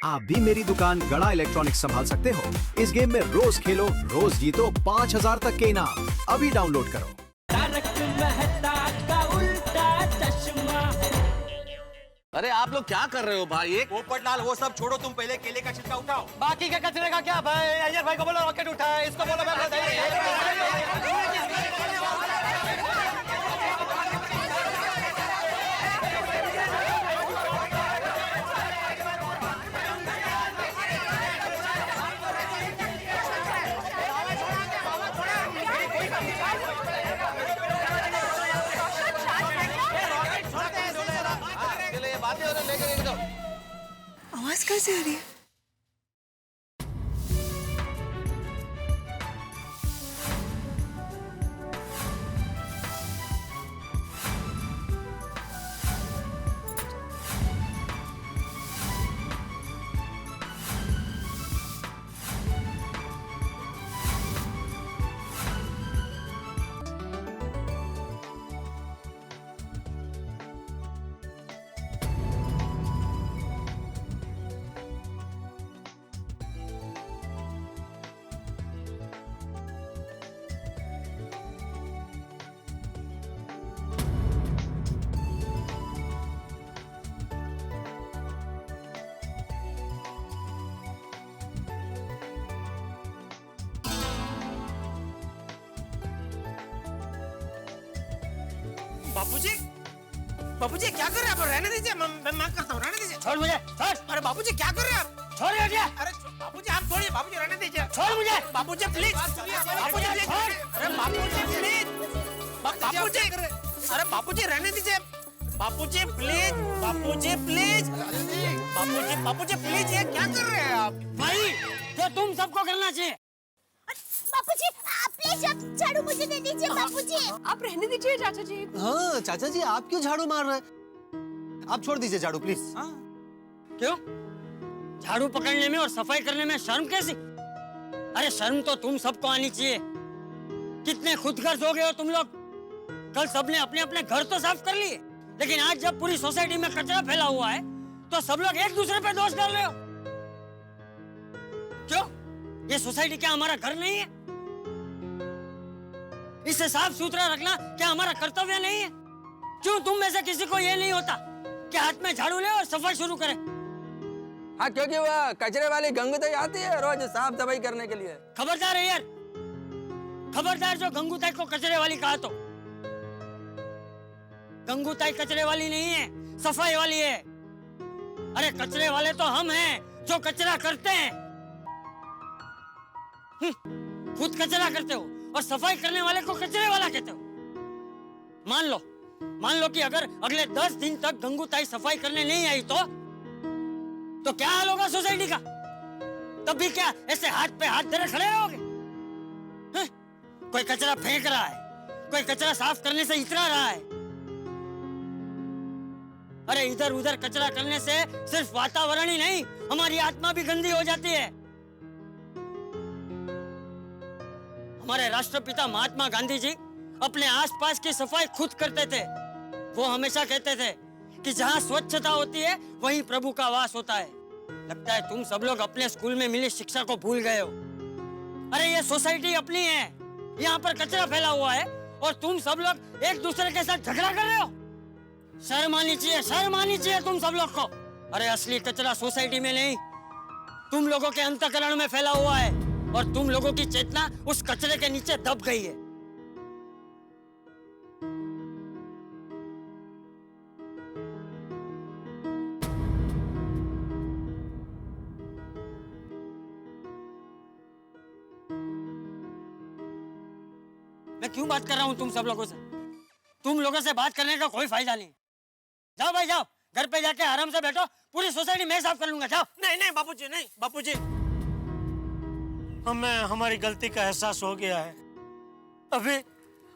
आप भी मेरी दुकान गड़ा इलेक्ट्रॉनिक्स संभाल सकते हो। इस गेम में रोज खेलो, रोज जीतो 5000 तक के इनाम। अभी डाउनलोड करो। तारक मेहता का उल्टा चश्मा। अरे आप लोग क्या कर रहे हो भाई? एक पोपटलाल वो सब छोड़ो, तुम पहले केले का छिलका उठाओ। बाकी के कचरे का क्या भाई? अजय भाई को बोलो रॉकेट उठाए, इसको बोलो आवाज कैसे आ रही है? बापूजी, बापूजी क्या कर रहे हैं आप? रहने दीजिए, मैं करता हूँ, रहने दीजिए। छोड़ मुझे, छोड़। अरे बापूजी क्या कर रहे हैं आप? छोड़ हटिया। अरे बापूजी आप छोड़िए, बापूजी रहने दीजिए। छोड़ मुझे। बापूजी प्लीज, बापूजी प्लीज, अरे बापूजी प्लीज, बापूजी, अरे बापूजी रहने दीजिए, Bapuji please, Bapuji please, Bapuji, Bapuji please, ये क्या कर रहे हैं आप? भाई जो तुम सबको करना चाहिए। बापूजी आप प्लीज झाड़ू मुझे दे दीजिए। बापूजी आप रहने दीजिए चाचा जी। हाँ चाचा जी, आप क्यों झाड़ू मार रहे हैं? आप छोड़ दीजिए झाड़ू प्लीज। क्यों? झाड़ू पकड़ने में और सफाई करने में शर्म कैसी? अरे शर्म तो तुम सबको आनी चाहिए। कितने खुदगर्ज हो गए हो तुम लोग। कल सबने अपने अपने घर तो साफ कर लिए, लेकिन आज जब पूरी सोसाइटी में कचरा फैला हुआ है तो सब लोग एक दूसरे पे दोष डाल रहे हो। क्यों? ये सोसाइटी क्या हमारा घर नहीं है? इसे साफ सुथरा रखना क्या हमारा कर्तव्य नहीं है? क्यों तुम में से किसी को ये नहीं होता कि हाथ में झाड़ू ले और सफाई शुरू करे? हाँ, क्योंकि वह कचरे वाली गंगूताई आती है रोज साफ सफाई करने के लिए। खबरदार है यार, खबरदार जो गंगूताई को कचरे वाली कहा तो। गंगूताई कचरे वाली नहीं है, सफाई वाली है। अरे कचरे वाले तो हम हैं जो कचरा करते हैं। खुद कचरा करते हो और सफाई करने वाले को कचरे वाला कहते हो। मान लो कि अगर अगले 10 दिन तक गंगूताई सफाई करने नहीं आई तो क्या हाल होगा सोसाइटी का? तब भी क्या ऐसे हाथ पे हाथ धरे खड़े रहोगे? कोई कचरा फेंक रहा है, कोई कचरा साफ करने से इतरा रहा है। अरे इधर उधर कचरा करने से सिर्फ वातावरण ही नहीं, हमारी आत्मा भी गंदी हो जाती है। हमारे राष्ट्रपिता महात्मा गांधी जी अपने आसपास की सफाई खुद करते थे। वो हमेशा कहते थे कि जहाँ स्वच्छता होती है वहीं प्रभु का वास होता है। लगता है तुम सब लोग अपने स्कूल में मिली शिक्षा को भूल गए हो। अरे ये सोसाइटी अपनी है, यहाँ पर कचरा फैला हुआ है और तुम सब लोग एक दूसरे के साथ झगड़ा कर रहे हो। शर्म आनी चाहिए तुम सब लोग को। अरे असली कचरा सोसाइटी में नहीं, तुम लोगों के अंतःकरण में फैला हुआ है और तुम लोगों की चेतना उस कचरे के नीचे दब गई है। मैं क्यों बात कर रहा हूं तुम सब लोगों से? तुम लोगों से बात करने का कोई फायदा नहीं। जाओ भाई जाओ, घर पे जाके आराम से बैठो। पूरी सोसाइटी मैं साफ कर लूंगा। जाओ। नहीं बापूजी, नहीं बापूजी, हमें हमारी गलती का एहसास हो गया है। अभी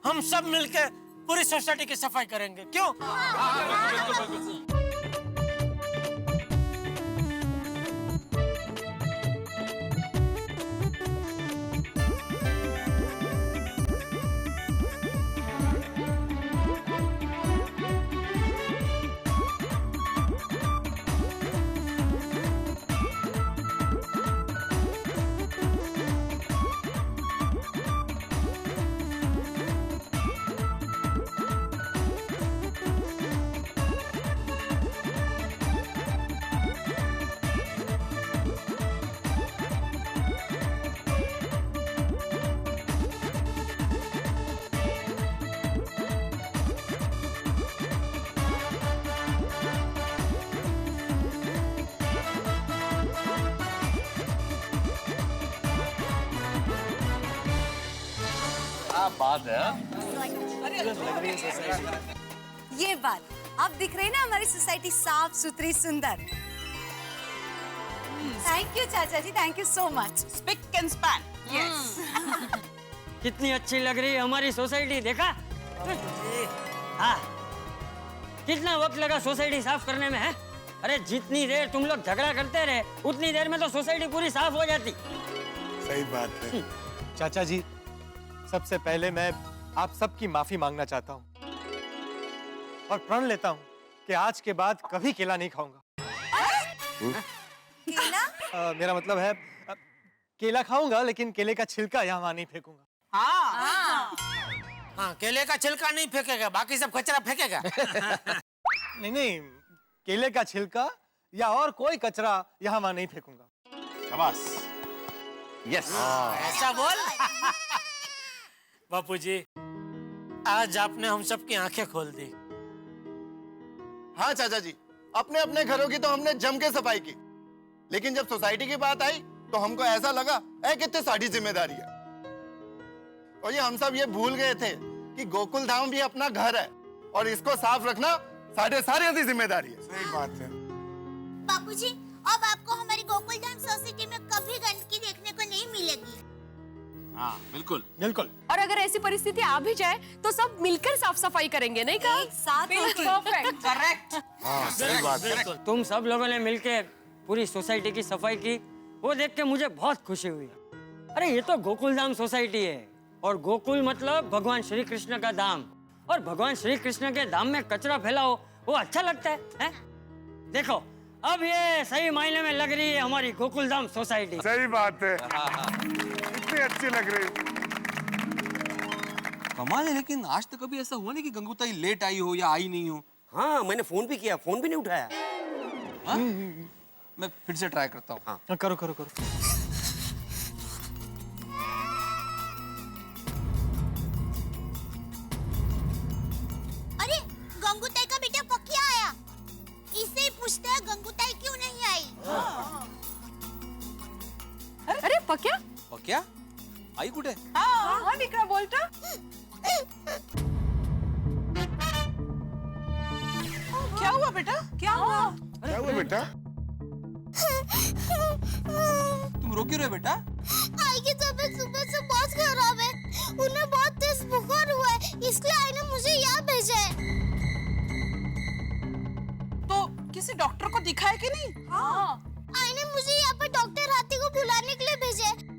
हम सब मिलकर पूरी सोसाइटी की सफाई करेंगे, क्यों? क्या बात है। ये बात अब दिख रही ना हमारी सोसाइटी साफ सुथरी सुंदर। थैंक यू चाचा जी, thank you so much. Spick and span. Yes. कितनी अच्छी लग रही है हमारी सोसाइटी, देखा? हाँ, कितना वक्त लगा सोसाइटी साफ करने में है? अरे जितनी देर तुम लोग झगड़ा करते रहे उतनी देर में तो सोसाइटी पूरी साफ हो जाती। सही बात है। चाचा जी, सबसे पहले मैं आप सबकी माफी मांगना चाहता हूँ और प्रण लेता हूँ कि आज के बाद कभी केला नहीं खाऊंगा। केला? मेरा मतलब है केला खाऊंगा लेकिन केले का छिलका यहाँ वहाँ नहीं फेंकूंगा। हाँ, केले का छिलका नहीं फेंकेगा, बाकी सब कचरा फेंकेगा। नहीं नहीं, केले का छिलका या और कोई कचरा यहाँ वहाँ नहीं फेंकूंगा। शाबाश। यस। ऐसा बोल। बापूजी, आज आपने हम सबकी आंखें खोल दी। हाँ चाचा जी, अपने अपने घरों की तो हमने जम के सफाई की, लेकिन जब सोसाइटी की बात आई तो हमको ऐसा लगा कितनी सारी जिम्मेदारी है। और ये हम सब ये भूल गए थे कि गोकुल धाम भी अपना घर है और इसको साफ रखना सारी जिम्मेदारी है। सही बात है। बापूजी, अब आपको हमारी गोकुल धाम सोसाइटी में कभी गंदगी देखने को नहीं मिलेगी। हाँ बिल्कुल बिल्कुल। और अगर ऐसी परिस्थिति आ भी जाए तो सब मिलकर साफ सफाई करेंगे, नहीं कहा? साथ परफेक्ट। करेक्ट। हाँ सही बात है। तुम सब लोगों ने मिलके पूरी सोसाइटी की सफाई की, वो देख के मुझे बहुत खुशी हुई। अरे ये तो गोकुल धाम सोसाइटी है और गोकुल मतलब भगवान श्री कृष्ण का धाम, और भगवान श्री कृष्ण के धाम में कचरा फैला हो वो अच्छा लगता है? देखो अब ये सही मायने में लग रही है हमारी गोकुल धाम सोसाइटी। सही बात है। इतनी अच्छी लग रही है। कमाल है, लेकिन आज तक कभी ऐसा हुआ नहीं कि गंगूताई लेट आई हो या आई नहीं हो। हाँ, मैंने फोन भी किया, फोन भी नहीं उठाया। मैं फिर से ट्राई करता हूँ। हाँ, करो करो करो। अरे गंगूताई का बेटा पकिया आया, इससे ही पूछते हैं गंगूताई क्यों नहीं आई। अरे पक्या? और क्या आई कुठे? हाँ निकला बोलता। क्या हुआ बेटा? क्या हुआ? क्या हुआ बेटा? तुम रो क्यों रहे बेटा? आई की तबीयत सुबह से बहुत खराब है, उन्हें बहुत तेज बुखार हुआ है, इसलिए आई ने मुझे यहाँ भेजा है। तो किसी डॉक्टर को दिखाया कि नहीं? हाँ। आई ने मुझे यहाँ पर डॉक्टर हाथी को बुलाने के लिए भेजा है।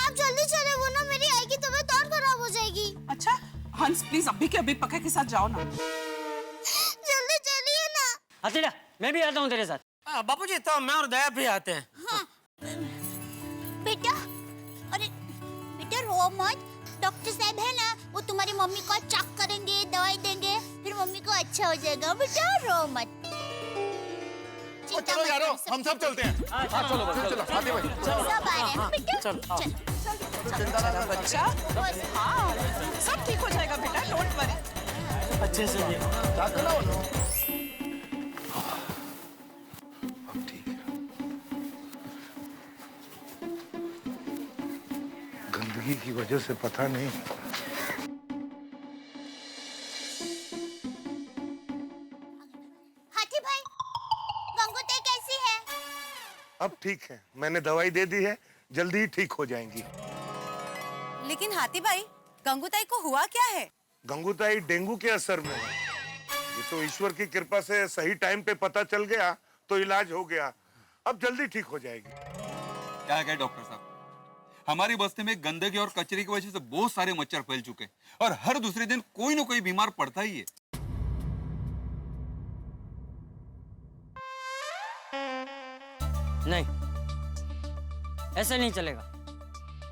आप जल्दी चले, वो ना मेरी आई की तबीयत और खराब हो जाएगी। अच्छा हंस, प्लीज अभी के अभी पक्का के साथ जाओ ना। जल्दी चलिए ना। हसीना, मैं भी आता हूँ तेरे साथ। बापूजी, तो मैं और दया भी आते हैं। हाँ। बेटा, अरे बेटा रो मत, डॉक्टर साहब है ना, वो तुम्हारी मम्मी को चेक करेंगे, दवाई देंगे, फिर मम्मी को अच्छा हो जाएगा। बेटा रो मत। चलो यारो, हम सब चलते हैं। हाँ चलो बस, चलो आते भाई। सब आ रहे हैं बेटा। चल बच्चा, हाँ सब ठीक हो जाएगा बेटा, डोंट वरी। अच्छे से ठीक है। गंदगी की वजह से पता नहीं। हाथी भाई, गंगूताई कैसी है? अब ठीक है, मैंने दवाई दे दी है, जल्दी ही ठीक हो जाएंगी। लेकिन हाथी भाई, गंगूताई को हुआ क्या है? गंगूताई डेंगू के असर में है। ये तो ईश्वर की कृपा से सही टाइम पे पता चल गया तो इलाज हो गया, अब जल्दी ठीक हो जाएगी। क्या है डॉक्टर साहब, हमारी बस्ती में गंदगी और कचरे की वजह से बहुत सारे मच्छर फैल चुके हैं और हर दूसरे दिन कोई ना कोई बीमार पड़ता ही है। नहीं, ऐसे नहीं चलेगा।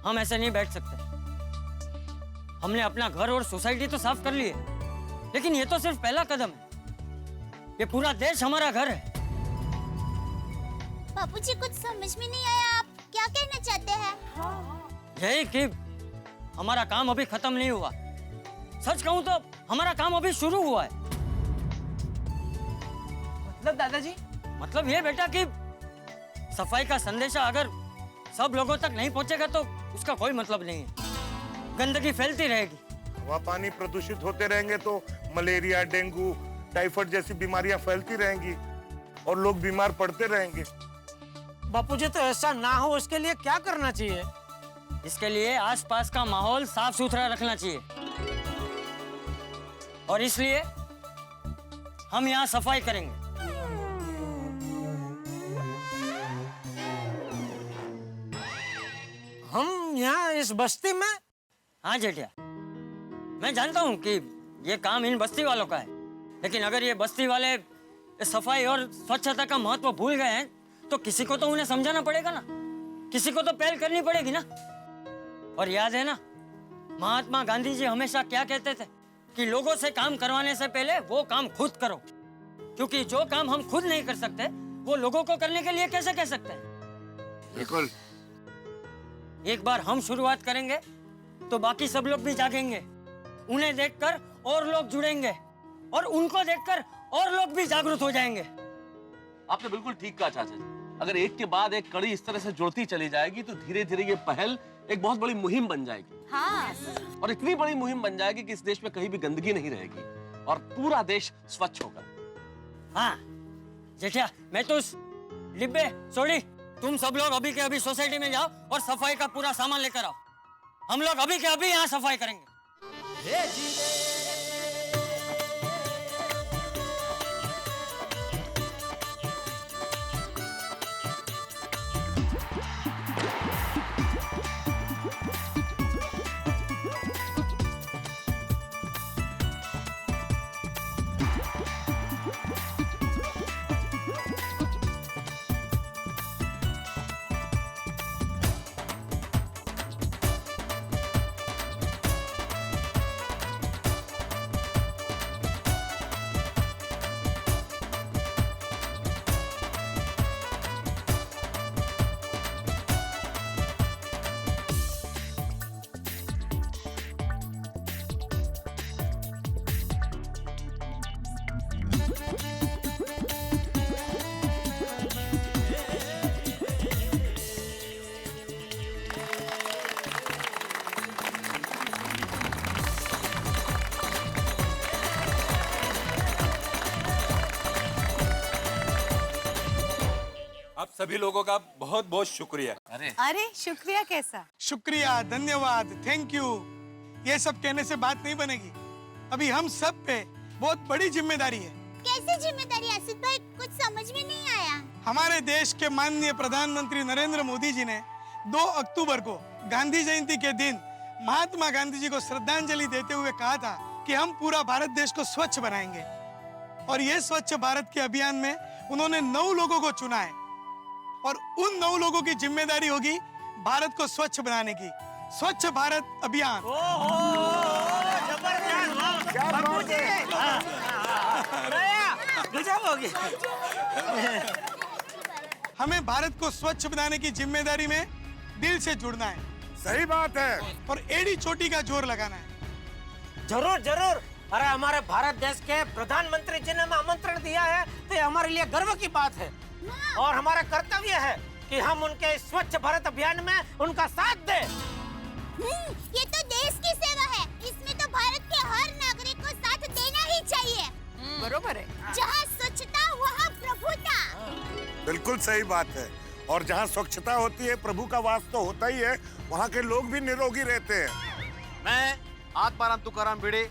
हम ऐसे नहीं बैठ सकते। हमने अपना घर और सोसाइटी तो साफ कर ली है, लेकिन ये तो सिर्फ पहला कदम है। ये पूरा देश हमारा घर है। बापूजी, कुछ समझ में नहीं आया, आप क्या कहना चाहते हैं? यही कि हमारा काम अभी खत्म नहीं हुआ। सच कहूं तो हमारा काम अभी शुरू हुआ है। मतलब दादाजी? मतलब ये बेटा कि सफाई का संदेशा अगर सब लोगों तक नहीं पहुंचेगा तो उसका कोई मतलब नहीं है। गंदगी फैलती रहेगी हवा पानी प्रदूषित होते रहेंगे तो मलेरिया, डेंगू, टाइफाइड जैसी बीमारियां फैलती रहेंगी और लोग बीमार पड़ते रहेंगे। बापूजी, तो ऐसा ना हो उसके लिए क्या करना चाहिए? इसके लिए आसपास का माहौल साफ सुथरा रखना चाहिए और इसलिए हम यहाँ सफाई करेंगे। हम यहाँ इस बस्ती में? हाँ जेठिया, मैं जानता हूँ कि ये काम इन बस्ती वालों का है, लेकिन अगर ये बस्ती वाले सफाई और स्वच्छता का महत्व भूल गए हैं तो किसी को तो उन्हें समझाना पड़ेगा ना, किसी को तो पहल करनी पड़ेगी ना। और याद है ना, महात्मा गांधी जी हमेशा क्या कहते थे कि लोगों से काम करवाने से पहले वो काम खुद करो, क्योंकि जो काम हम खुद नहीं कर सकते वो लोगों को करने के लिए कैसे कह सकते हैं। बिल्कुल। एक बार हम शुरुआत करेंगे तो बाकी सब लोग भी जागेंगे, उन्हें देखकर और लोग जुड़ेंगे और उनको देखकर और लोग भी जागरूक हो जाएंगे। आपने बिल्कुल ठीक कहा चाचा जी। अगर एक के बाद एक कड़ी इस तरह से जुड़ती चली जाएगी तो धीरे धीरे ये पहल एक बहुत बड़ी मुहिम बन जाएगी। हाँ। और इतनी बड़ी मुहिम बन जाएगी कि इस देश में कहीं भी गंदगी नहीं रहेगी और पूरा देश स्वच्छ होगा। हाँ जेठिया, मैं तो डिब्बे सोडी, तुम सब लोग अभी के अभी सोसाइटी में जाओ और सफाई का पूरा सामान लेकर आओ। हम लोग अभी के अभी यहाँ सफाई करेंगे। आप सभी लोगों का बहुत बहुत शुक्रिया। अरे शुक्रिया कैसा? शुक्रिया, धन्यवाद, थैंक यू, ये सब कहने से बात नहीं बनेगी। अभी हम सब पे बहुत बड़ी जिम्मेदारी है। कैसी जिम्मेदारी आसिफ भाई, कुछ समझ में नहीं आया। हमारे देश के माननीय प्रधानमंत्री नरेंद्र मोदी जी ने 2 अक्टूबर को गांधी जयंती के दिन महात्मा गांधी जी को श्रद्धांजलि देते हुए कहा था कि हम पूरा भारत देश को स्वच्छ बनाएंगे। और ये स्वच्छ भारत के अभियान में उन्होंने 9 लोगों को चुना है और उन 9 लोगों की जिम्मेदारी होगी भारत को स्वच्छ बनाने की। स्वच्छ भारत अभियान। हमें भारत को स्वच्छ बनाने की जिम्मेदारी में दिल से जुड़ना है। सही बात है। और एड़ी चोटी का जोर लगाना है। जरूर जरूर। अरे हमारे भारत देश के प्रधानमंत्री जी ने हमें आमंत्रण दिया है तो ये हमारे लिए गर्व की बात है और हमारा कर्तव्य है कि हम उनके स्वच्छ भारत अभियान में उनका साथ दें। ये तो देश की सेवा है, इसमें तो भारत के हर नागरिक को साथ देना ही चाहिए। बरोबर है। जहाँ स्वच्छता वहाँ प्रभुता। बिल्कुल सही बात है। और जहाँ स्वच्छता होती है प्रभु का वास तो होता ही है, वहाँ के लोग भी निरोगी रहते हैं। मैं आत्माराम तुकाराम भिड़े,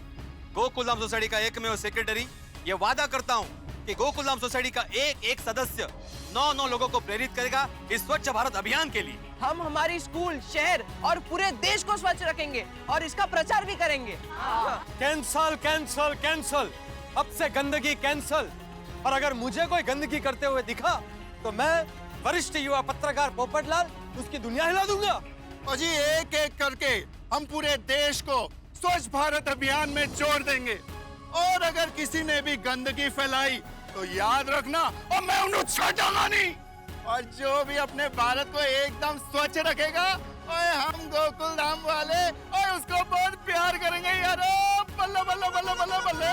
गोकुलधाम सोसाइटी का एकमेव सेक्रेटरी, ये वादा करता हूँ कि गोकुलधाम सोसाइटी का एक सदस्य 9 लोगों को प्रेरित करेगा इस स्वच्छ भारत अभियान के लिए। हम हमारी स्कूल, शहर और पूरे देश को स्वच्छ रखेंगे और इसका प्रचार भी करेंगे। कैंसल कैंसल कैंसल, अब से गंदगी कैंसल। और अगर मुझे कोई गंदगी करते हुए दिखा तो मैं वरिष्ठ युवा पत्रकार पोपटलाल उसकी दुनिया हिला दूंगा। और जी एक एक करके हम पूरे देश को स्वच्छ भारत अभियान में जोड़ देंगे और अगर किसी ने भी गंदगी फैलाई तो याद रखना और मैं उन्हें छोड़ूंगा नहीं। और जो भी अपने भारत को एकदम स्वच्छ रखेगा और हम गोकुल धाम वाले और उसको बहुत प्यार करेंगे यार। बल्ले बल्ले बल्ले बल्ले बल्ले।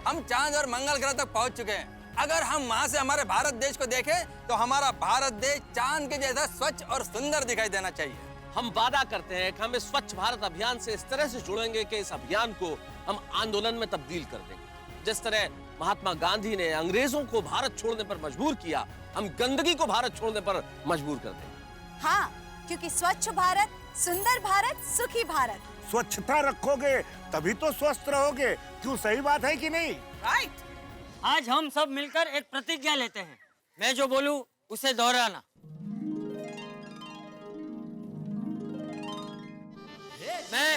हम चांद और मंगल ग्रह तक पहुंच चुके हैं। अगर हम वहाँ से हमारे भारत देश को देखें तो हमारा भारत देश चांद के जैसा स्वच्छ और सुंदर दिखाई देना चाहिए। हम वादा करते हैं कि हम इस स्वच्छ भारत अभियान से इस तरह से जुड़ेंगे कि इस अभियान को हम आंदोलन में तब्दील कर देंगे। जिस तरह महात्मा गांधी ने अंग्रेजों को भारत छोड़ने पर मजबूर किया, हम गंदगी को भारत छोड़ने पर मजबूर कर देंगे। हाँ, क्योंकि स्वच्छ भारत, सुंदर भारत, सुखी भारत। स्वच्छता रखोगे तभी तो स्वस्थ रहोगे। क्यों, सही बात है कि नहीं? राइट। आज हम सब मिलकर एक प्रतिज्ञा लेते हैं। मैं जो बोलूं उसे दोहराना। मैं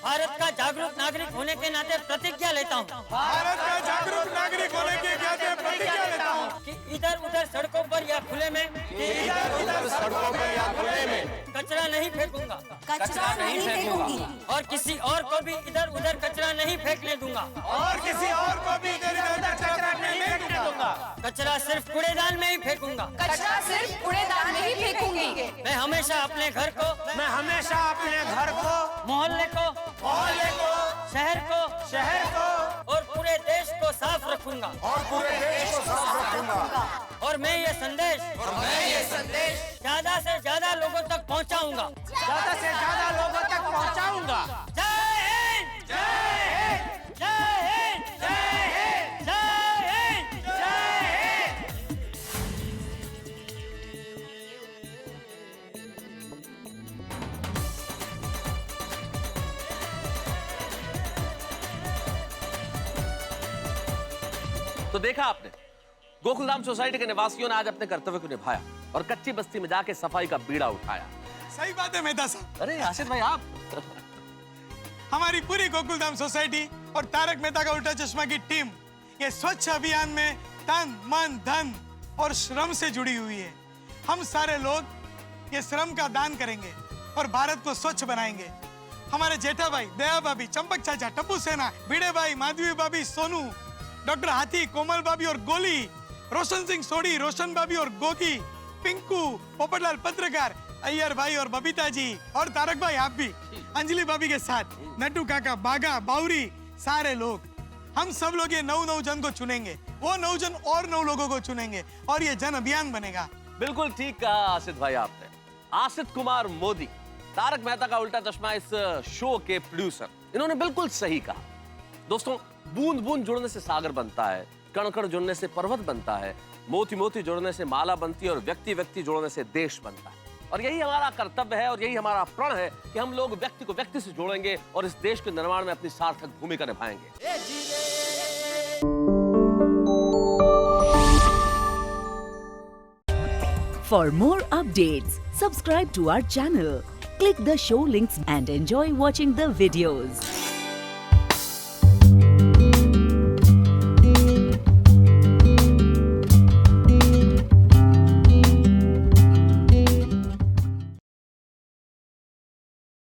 भारत का जागरूक नागरिक होने के नाते प्रतिज्ञा लेता हूँ। भारत का जागरूक नागरिक होने के नाते प्रतिज्ञा लेता हूँ कि इधर उधर सड़कों पर या खुले में कचरा नहीं फेंकूंगा। कचरा नहीं फेंकूंगी। और किसी और को भी इधर उधर कचरा नहीं फेंकने दूंगा। और किसी और को भी इधर उधर कचरा नहीं फेंकने दूंगा। कचरा सिर्फ कूड़ेदान में ही फेंकूंगा। कचरा सिर्फ कूड़ेदान में ही फेंकूंगी। मैं हमेशा अपने घर को, मोहल्ले को, शहर को और पूरे देश को साफ रखूंगा। और मैं ये संदेश ज्यादा से ज्यादा लोगों तक पहुंचाऊंगा। जय हिंद, जय हिंद, जय हिंद, जय हिंद, जय हिंद, जय हिंद। तो देखा आपने, गोकुलधाम सोसाइटी के निवासियों ने आज अपने कर्तव्य को निभाया और कच्ची बस्ती में जाके सफाई का बीड़ा उठाया। सही बात है मेहता साहब। अरे आसिफ भाई, आप हमारी पूरी गोकुलधाम सोसाइटी और तारक मेहता का उल्टा चश्मा की टीम ये स्वच्छ अभियान में तन मन धन और श्रम से जुड़ी हुई है। हम सारे लोग ये श्रम का दान करेंगे और भारत को स्वच्छ बनाएंगे। हमारे जेठा भाई, दया भाभी, चंपक चाचा, टप्पू सेना, भिड़े भाई, माधवी भाभी, सोनू, डॉक्टर हाथी, कोमल भाभी और गोली, रोशन सिंह सोडी, रोशन भाभी और गोगी, पिंकू, पोपटलाल पत्रकार, अय्यर भाई और बबीता जी और तारक भाई, आप भी अंजलि भाभी के साथ, नट्टू काका, बागा, बाउरी, सारे लोग, हम सब लोग ये 9 जन को चुनेंगे। वो 9 जन और 9 लोगों को चुनेंगे और ये जन अभियान बनेगा। बिल्कुल ठीक कहा आसिफ भाई आपने। आसिफ कुमार मोदी, तारक मेहता का उल्टा चश्मा इस शो के प्रोड्यूसर, इन्होंने बिल्कुल सही कहा। दोस्तों, बूंद बूंद जुड़ने से सागर बनता है, कण कण जुड़ने से पर्वत बनता है, मोती मोती जुड़ने से माला बनती है और व्यक्ति व्यक्ति जुड़ने से देश बनता है। और यही हमारा कर्तव्य है और यही हमारा प्रण है कि हम लोग व्यक्ति को व्यक्ति से जोड़ेंगे और इस देश के निर्माण में अपनी सार्थक भूमिका निभाएंगे। For more updates, subscribe to our channel, click the show links and enjoy watching the videos.